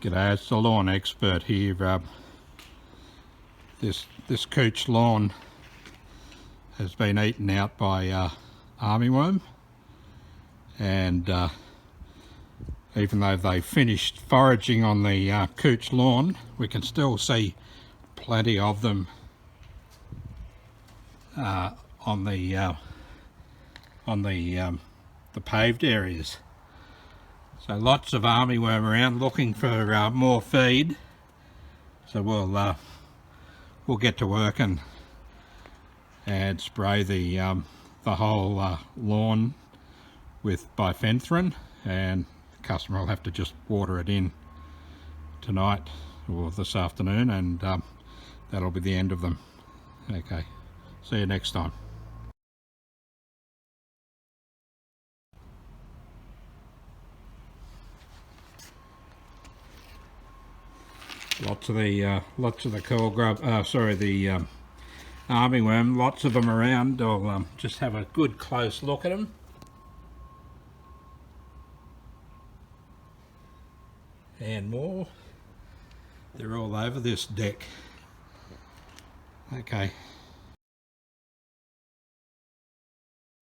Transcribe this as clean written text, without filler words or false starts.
G'day, it's the lawn expert here. This couch lawn has been eaten out by armyworm, and even though they finished foraging on the couch lawn, we can still see plenty of them on the paved areas. So lots of armyworm around looking for more feed. So we'll get to work and spray the whole lawn with Bifenthrin, and the customer will have to just water it in tonight or this afternoon, and that'll be the end of them. Okay, see you next time. Lots of the coal grub, the armyworm, lots of them around. I'll just have a good close look at them. And more. They're all over this deck. Okay.